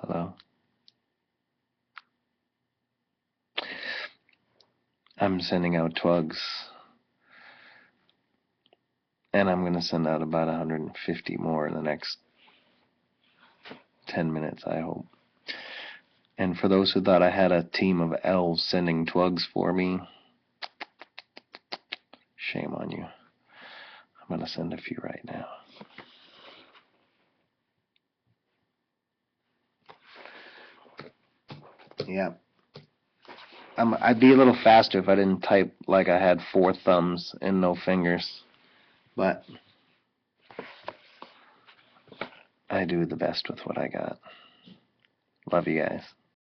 Hello? I'm sending out twigs, and I'm going to send out about 150 more in the next 10 minutes, I hope. And for those who thought I had a team of elves sending twigs for me, shame on you. I'm going to send a few right now. Yeah. I'd be a little faster if I didn't type like I had 4 thumbs and no fingers. But I do the best with what I got. Love you guys.